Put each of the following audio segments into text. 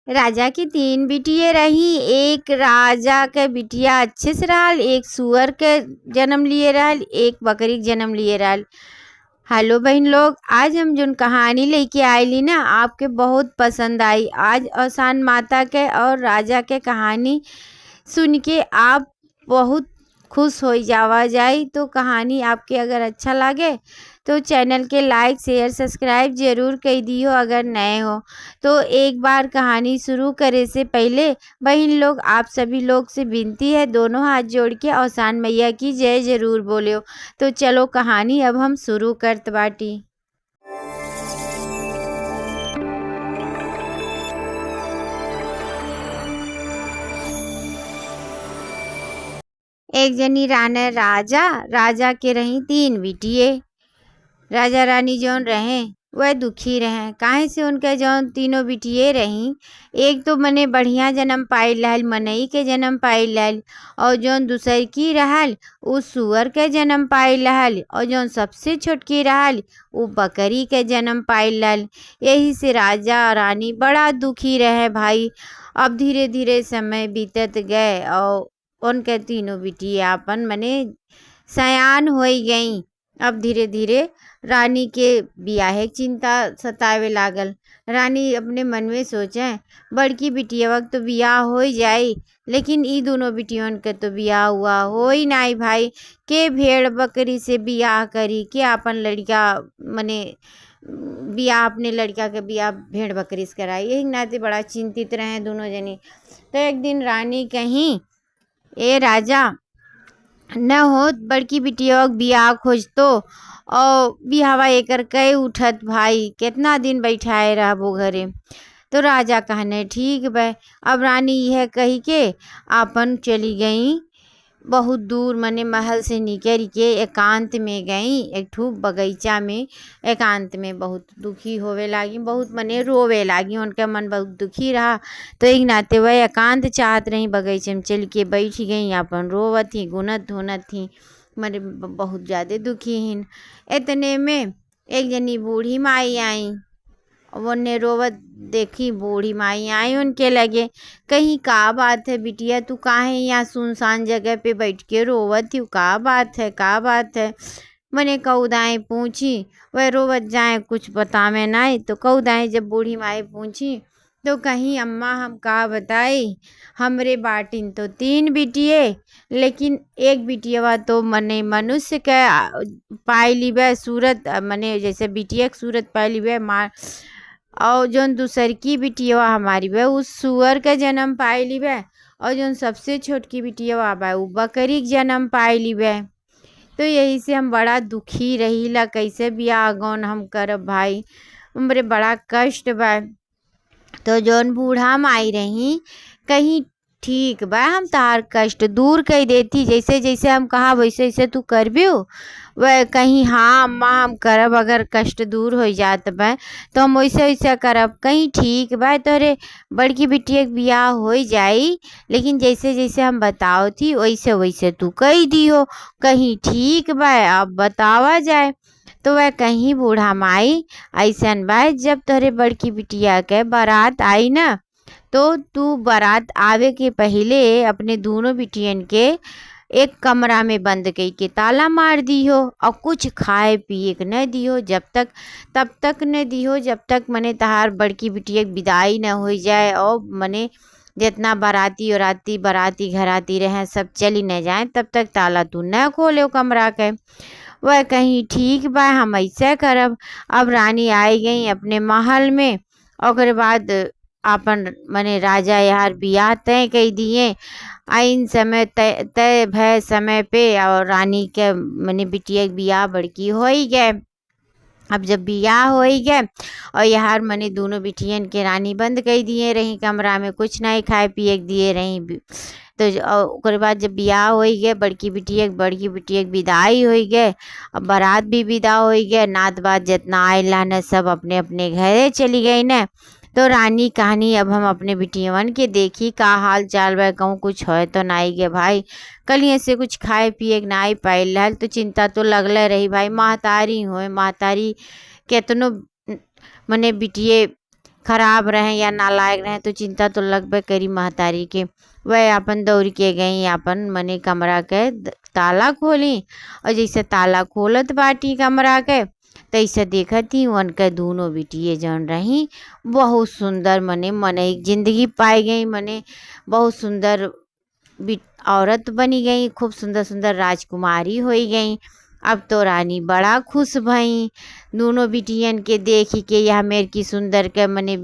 राजा की 3 बिटिया रही। एक राजा के बिटिया अच्छे से रहल, एक सुअर के जन्म लिए रहल, एक बकरी के जन्म लिए रहल। हेलो बहन लोग, आज हम जो कहानी लेके आयली ना आपके बहुत पसंद आई। आज आसान माता के और राजा के कहानी सुन के आप बहुत खुश हो जावा जाए। तो कहानी आपके अगर अच्छा लगे तो चैनल के लाइक शेयर सब्सक्राइब जरूर कर दियो अगर नए हो तो। एक बार कहानी शुरू करे से पहले बहन लोग आप सभी लोग से विनती है, दोनों हाथ जोड़ के औसान मैया की जय जरूर बोलो। तो चलो कहानी अब हम शुरू करत बाटी। एक जनी राने राजा के रही 3 बिटिये। राजा रानी जौन रहे वह दुखी रहे, काहे से उनके जौन तीनों बिटिये रही। एक तो मने बढ़िया जन्म पाइल रहल, मनई के जन्म पाइल रहल, और जौन दूसर की रहल उ सुअर के जन्म पाइल रहल, और जौन सबसे छोटकी रहल उ बकरी के जन्म पाइल रहल। यही से राजा और रानी बड़ा दुखी रहे भाई। अब धीरे धीरे समय बीतत गए और उनके तीनों बिटिया अपन मने सयान हो गई। अब धीरे धीरे रानी के बियाहे की चिंता सतावे लागल। रानी अपने मन में सोचे बड़की बिटिया तो बियाह हो जाई, लेकिन ई दोनों बिटियों के तो बियाह हुआ हो ही नहीं भाई। के भेड़ बकरी से बियाह करी, के अपन लड़का मने बियाह अपने लड़का के बियाह भेड़ बकरी से कराई। यही नाते बड़ा चिंतित रहे दोनों जनी। तो एक दिन रानी कहीं ए राजा न हो बड़की बिटिया बियाह खोजतो और बिहावा एकर कई उठत भाई, कितना दिन बैठाए रहबो घरे। तो राजा कहने ठीक बे। अब रानी यह कही के आपन चली गई बहुत दूर, मने महल से निकल के एकांत में गई, एक ठू बगीचा में एकांत में बहुत दुखी होवे लागी, बहुत मने रोवे लागी। उनका मन बहुत दुखी रहा तो एक नाते वह एकांत चाहत रही, बगीचे में चल के बैठ गई, अपन रोवत थी गुनत धुनत थी, मने बहुत ज़्यादा दुखी हिन। इतने में एक जनी बूढ़ी माई आई, उन्हें रोवत देखी बूढ़ी माई आई उनके लगे। कहीं का बात है बिटिया, तू काहे यहाँ सुनसान जगह पे बैठ के रोवत थी, का बात है का बात है। मैंने कौदाएँ पूछी, वह रोवत जाए कुछ बतावे नहीं। तो कौदाएँ जब बूढ़ी माई पूछी तो कहीं अम्मा हम का बताई, हमरे बाटिन तो 3 बिटिये, लेकिन एक बिटिया तो मने मनुष्य के पाई लिबे सूरत, मने जैसे बिटिया की सूरत पाई लिबे मार, और जौन दूसर की बिटिया हमारी बे उस सुअर के जन्म पाई लिबे, और जौन सबसे छोटकी बिटिया बा उ बकरी के जन्म पाई लिबे। तो यही से हम बड़ा दुखी रही ला, कैसे बियाह गौन हम करब भाई, हमरे बड़ा कष्ट बा। तो जौन बूढ़ा माई रही कहीं ठीक बा, हम तार कष्ट दूर कर देती, जैसे जैसे हम कहा वैसे वैसे तू करबियो। वह कहीं हाँ अम्मा हम करब, अगर कष्ट दूर हो जात बा तो हम वैसे वैसे करब। कहीं ठीक बा तोरे बड़की बिटिया के बियाह हो जाई, लेकिन जैसे जैसे हम बताओ थी वैसे वैसे तू कही दियो। कहीं ठीक बा अब बतावा जाए। तो वह कहीं बूढ़ा माई ऐसन बा, जब तोरे बड़की बिटिया के बारात आई ना तो तू बारात आवे के पहले अपने दोनों बिटियन के एक कमरा में बंद कई के ताला मार दियो, और कुछ खाए पिए के न दियो तब तक न दियो जब तक मने तहार बड़की बिटिया के विदाई न हो जाए, और मने जितना बाराती घराती रहे सब चली न जाए तब तक ताला तू न खोले कमरा के। वह कहीं ठीक बा हम ऐसे करब। अब रानी आई गई अपने महल में, और बाद अपन मने राजा यार बियाह तय कर दिए आइन समय तय भय समय पे, और रानी के मने बिटिया के बियाह बड़की हो ही गए। अब जब बियाह हो ही गए और यार मने दोनों बिटियन के रानी बंद कर दिए रही कमरा में, कुछ नहीं खाए पिए दिए रही। तो ओकर बाद जब बियाह हो गए बड़की बिटिया के विदाई हो गए, अब बारात भी विदा हो गए, नात बात जितना आयला न सब अपने अपने घरे चली गई न। तो रानी कहानी अब हम अपने बिटियवन के देखी का हाल चाल बा, कहूँ कुछ है तो नहीं गे भाई। कल से कुछ खाए पिए नहीं पाइल रहल तो चिंता तो लगले रही भाई। महतारी हो महतारी केतनो मने बिटिये खराब रहें या नालायक रहें तो चिंता तो लगबे करी महतारी के। वह अपन दौड़ के गई, अपन मने कमरा के ताला खोली, और जैसे ताला खोलत बाटी कमरा के तैसे देखत ही उनके दोनों बिटिए जौन रही बहुत सुंदर मने एक जिंदगी पाई गई, मने बहुत सुंदर औरत बनी गई, खूब सुंदर सुंदर राजकुमारी हो गई। अब तो रानी बड़ा खुश भई दोनों बिटियन के देख के, यह मेरे की सुंदर के मने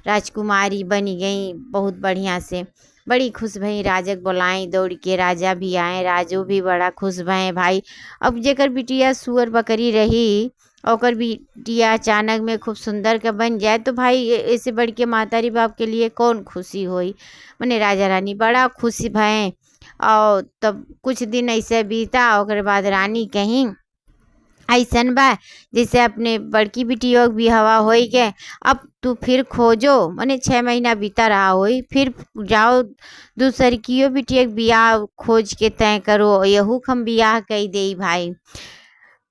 राजकुमारी बनी गई बहुत बढ़िया से, बड़ी खुश भई। राजा बुलाई, दौड़ के राजा भी आए, राजू भी बड़ा खुश भए भाई। अब जेकर बिटिया सुअर बकरी रही और बिटिया अचानक में खूब सुंदर के बन जाए तो भाई ऐसे बढ़ के महतारी बाप के लिए कौन खुशी होई। मने राजा रानी बड़ा खुश भए। और तब कुछ दिन ऐसे बीता, और बाद रानी कहीं ऐसन बा जैसे अपने बड़की बिटियों भी हवा हो गए, अब तू फिर खोजो, मने 6 महीना बीता रहा होई, फिर जाओ दूसर कियो बिटिया बियाह खोज के तय करो, यहू हम बियाह कई दे भाई,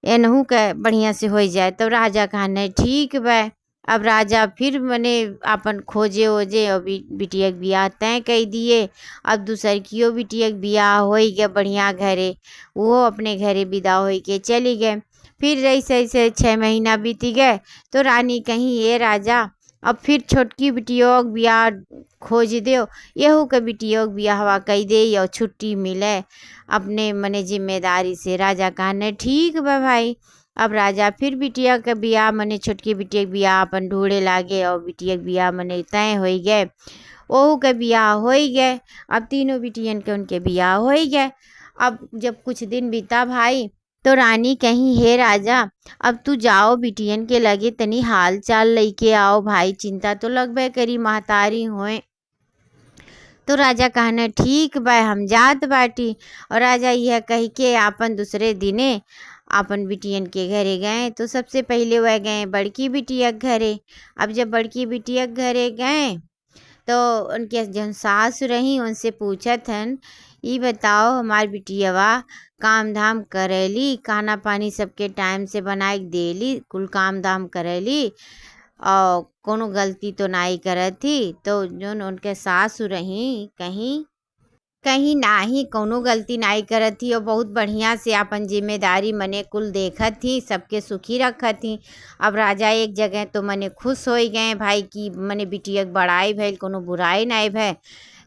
एनहू के बढ़िया से हो जाए। तो राजा कहने ठीक बा। अब राजा फिर मने अपन खोजे ओजे और बिटिया के बियाह तय कई दिए। अब दूसर कियो बिटिया के बियाह हो गए बढ़िया घरे, वो अपने घरे विदा हो के चली गए। फिर ऐसे ऐसे 6 महीना बीती गए तो रानी कहीं ये राजा अब फिर छोटकी बिटियों के बियाह खोज दो, यहू के बिटियों के बियाहवा कई दे और छुट्टी मिले अपने मने जिम्मेदारी से। राजा कहने ठीक बा भाई। अब राजा फिर बिटिया के बियाह मने छोटकी बिटिया के बियाह अपन ढूंढे लागे, और बिटिया के बियाह मने तय हो गए, ओहू के बियाह हो गए। अब तीनों बिटियन के उनके बियाह हो गए। अब जब कुछ दिन बीता भाई तो रानी कहीं हे राजा अब तू जाओ बिटियन के लगे तनी हाल चाल लेके आओ भाई, चिंता तो लगबे करी महतारी होए। तो राजा कहने ठीक बा हम जात बाटी। और राजा यह कह के अपन दूसरे दिने अपन बिटियन के घरे गए। तो सबसे पहले वह गए बड़की बिटिया के घरे। अब जब बड़की बिटिया के घरे गए तो उनके जौन सास रही उनसे पूछत हन, ई बताओ हमार बिटियावा काम धाम करेली, खाना पानी सबके टाइम से बनाए के देली, कुल काम धाम करेली और कोनो गलती तो नाई करत थी। तो जौन उनके सास रही कहीं कहीं नाही कोनो गलती नाई करत थी, और बहुत बढ़िया से अपन जिम्मेदारी मने कुल देखत थी, सबके सुखी रखत थी। अब राजा एक जगह तो मने खुश हो गए भाई कि मने बिटिया के बड़ाई भइल, कोनो बुराई नहीं भय,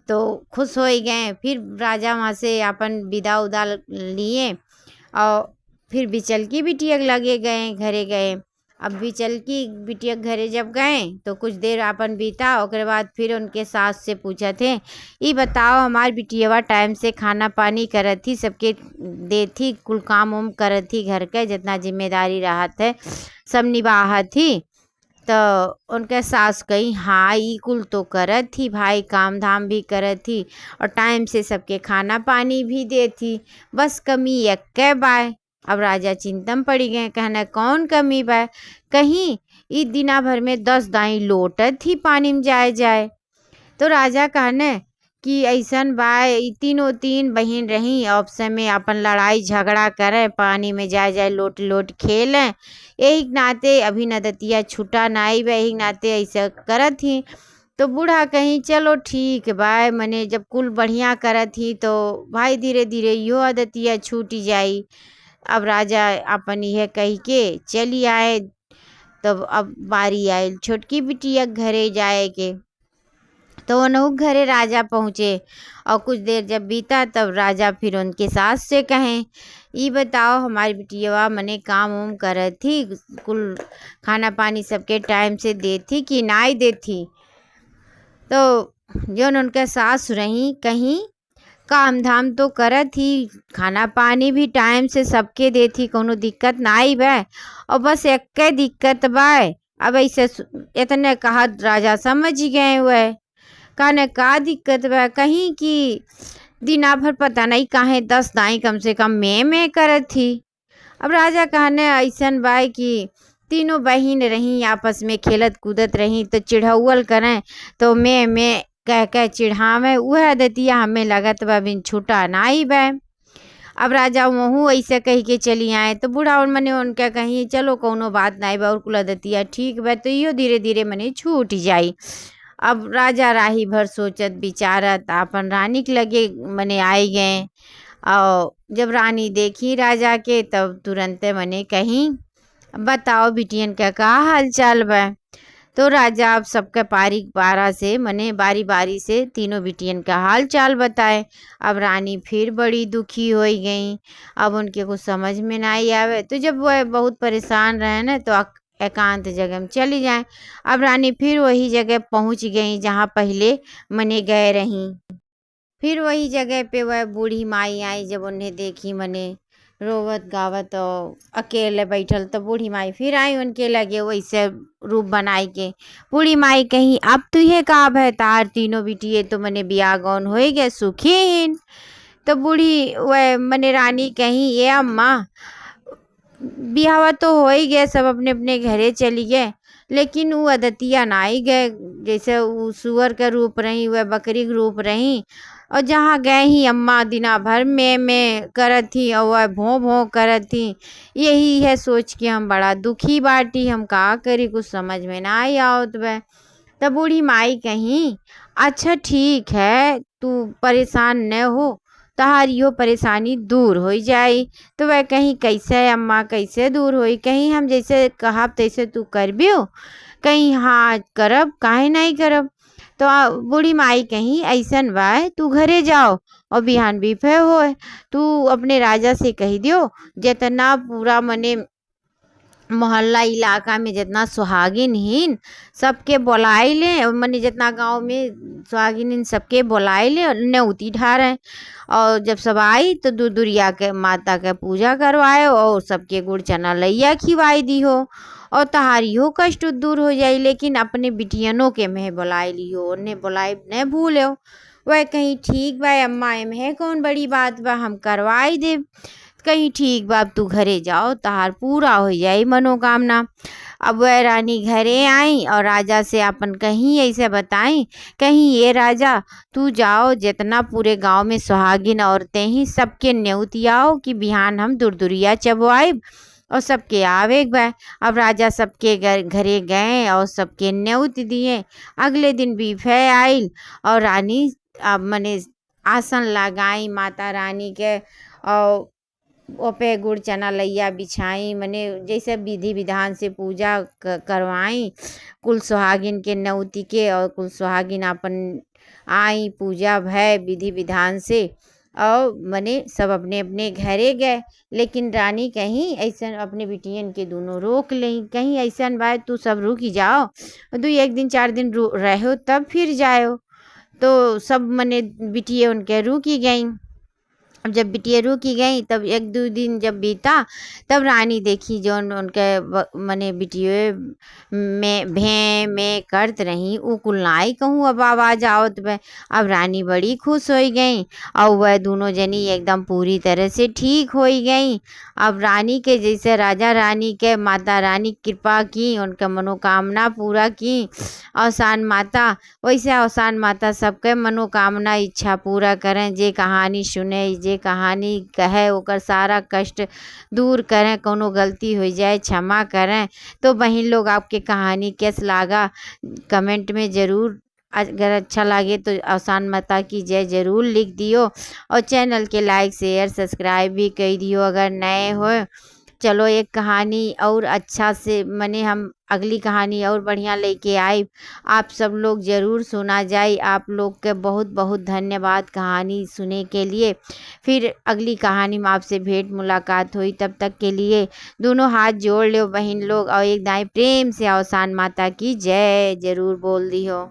तो खुश हो गए। फिर राजा वहाँ से अपन विदा उदा लिए और फिर बिचल की बिटिया के लगे गए घरे गए। अब बिचल की बिटिया के घरे जब गए तो कुछ देर अपन बीता, ओकरे बाद फिर उनके सास से पूछा थे, ये बताओ हमार बिटियावा टाइम से खाना पानी करत थी, सबके दे थी, कुल काम उम करत थी, घर के जितना जिम्मेदारी रहत है सब निभाहत थी। तो उनके सास कही हाँ ई कुल तो करत थी भाई, काम धाम भी करत थी और टाइम से सबके खाना पानी भी दे थी, बस कमी एक बाय। अब राजा चिंता में पड़ी गए, कहना कौन कमी बा। कहीं ई दिना भर में 10 दाई लोटत थी पानी में जाए जाए। तो राजा कहने कि ऐसन बा तीनों 3 बहन रही, आपस में अपन लड़ाई झगड़ा करें, पानी में जाए जाए लोट लोट खेलें, यही नाते अभी नदतिया छूटा नाई बा, यही नाते ऐसा करत थी। तो बूढ़ा कहीं चलो ठीक बा, मने जब कुल बढ़िया करत थी तो भाई धीरे धीरे यो आदतिया छूटी जाई। अब राजा अपन यह कह के चली आए। तब अब बारी आए छोटकी बिटिया घरे जाए के, तो उनहु घरे राजा पहुँचे। और कुछ देर जब बीता तब राजा फिर उनके सास से कहें, ये बताओ हमारी बिटिया मने काम उम करत थी, कुल खाना पानी सबके टाइम से दे थी कि नाई दे थी। तो जौन उनके सास रही कहीं काम धाम तो करत थी, खाना पानी भी टाइम से सबके दे थी, कोनो दिक्कत नाई बा, और बस एक दिक्कत बा। अब ऐसे इतने कहा राजा समझ गए हुए, कहने का दिक्कत बा। कहीं कि दिना भर पता नहीं काहे 10 दाई कम से कम मैं करत थी। अब राजा कहने ऐसन बा कि तीनों बहन रही आपस में खेलत कूदत रही, तो चिढ़ौल करें तो मैं कह कह चिढ़ावे, वह आदतिया हमें लगत बा बिन छूटा नाई बा। अब राजा वहू ऐसे कह के चली आए तो बूढ़ा और मने उनका कहीं चलो कोनो बात नहीं बा और कुलदतिया ठीक बा तो इहो धीरे धीरे मने छूट जाई। अब राजा राही भर सोचत विचारत अपन रानी के लगे मने आई गए। और जब रानी देखी राजा के तब तुरंत मने कहीं बताओ बिटियन का हाल चाल बा। तो राजा अब सबके पारा से मने बारी बारी से तीनों बिटियन का हाल चाल बताए। अब रानी फिर बड़ी दुखी हो गई। अब उनके कुछ समझ में नहीं आवे तो जब वह बहुत परेशान रहे ना तो एकांत जगह में चली जाए। अब रानी फिर वही जगह पहुंच गई जहाँ पहले मने गए रही। फिर वही जगह पे वह बूढ़ी माई आई। जब उन्हें देखी मने रोवत गावत और अकेले बैठल तो बूढ़ी माई फिर आई उनके लगे वैसे रूप बनाई के। बूढ़ी माई कहीं अब तुहे का है तार तीनों बिटिए तो मने बिया गौन हो गए सुखीहीन। तो बूढ़ी वह मने रानी कहीं ये अम्मा बिहावा तो हो ही गया सब अपने अपने घरे चली गए लेकिन वो अदतिया ना ही गए। जैसे वो सुअर का रूप रही वह बकरी का रूप रही और जहाँ गए ही अम्मा दिना भर में करत थी और वह भों भों करत थी। यही है सोच के हम बड़ा दुखी बाटी हम का करी कुछ समझ में ना आई आवत वह। तब बूढ़ी माई कहीं अच्छा ठीक है तू परेशान न हो तहार यो परेशानी दूर हो जाई। तो वह कहीं कैसे अम्मा कैसे दूर होई कहीं हम जैसे कहब तैसे तू करबियो कहीं हाँ करब काहे नहीं करब। तो बूढ़ी माई कहीं ऐसन बा तू घरे जाओ और बिहान बिफे होए तू अपने राजा से कह दियो जितना पूरा मने मोहल्ला इलाका में जितना सुहागिन हिन सबके बुलाए ले मने जितना गांव में सुहागिन हिन सबके बुलाए ले और न्योती ढारे। और जब सब आई तो दुरिया के माता के पूजा करवाए और सबके गुड़ चना लैया खिवाई दी हो और तहारी हो कष्ट दूर हो जाई। लेकिन अपने बिटियनों के में बुलाए लियो उन्हें बुलाए न भूलो। वह कहीं ठीक बा अम्मा है कौन बड़ी बात बा हम करवाई दे कहीं ठीक बाप तू घरे जाओ तहार पूरा हो जाई मनोकामना। अब वह रानी घरे आई और राजा से अपन कहीं ऐसे बताई कहीं ये राजा तू जाओ जितना पूरे गांव में सुहागिन औरतें ही सबके न्योतियाओ कि बिहान हम दुरदुरिया चबवाइब और सबके आवे बा। अब राजा सबके घरे गए और सबके न्योत दिए। अगले दिन बीफे आइल और रानी अब मने आसन लगाई माता रानी के और ओपे गुड़ चना लैया बिछाई मने जैसे विधि विधान से पूजा करवाई। कुल सुहागिन के न्योती के और कुल सुहागिन अपन आई पूजा भय विधि विधान से और मने सब अपने अपने घरे गए। लेकिन रानी कहीं ऐसा अपने बिटियन के दोनों रोक ली कहीं ऐसा बात तू सब रुक ही जाओ दो एक दिन 4 दिन रहो तब फिर जाओ। तो सब मने बिटिया उनके रुक ही गई। अब जब बिटिया रुकी गई तब 1-2 दिन जब बीता तब रानी देखी जो उनके मने बिटिये में भे में करत रही उ कुल नाई कहूँ अब आवाज आवत बे। अब रानी बड़ी खुश हो गई और वह दोनों जनी एकदम पूरी तरह से ठीक हो गई। अब रानी के जैसे राजा रानी के माता रानी कृपा की उनका मनोकामना पूरा की अवसान माता वैसे अवसान माता सबके मनोकामना इच्छा पूरा करें। जे कहानी सुने जे कहानी कहे ओकर सारा कष्ट दूर करें कोनो गलती हो जाए क्षमा करें। तो बहन लोग आपके कहानी कैसे लगा कमेंट में ज़रूर अगर अच्छा लगे तो अवसान माता की जय ज़रूर लिख दियो और चैनल के लाइक शेयर सब्सक्राइब भी कर दियो अगर नए हो। चलो एक कहानी और अच्छा से मने हम अगली कहानी और बढ़िया लेके आए आप सब लोग ज़रूर सुना जाए। आप लोग के बहुत बहुत धन्यवाद कहानी सुने के लिए। फिर अगली कहानी में आपसे भेंट मुलाकात हुई तब तक के लिए दोनों हाथ जोड़ लो बहन लोग और एक दाएं प्रेम से अवसान माता की जय ज़रूर बोल दी हो।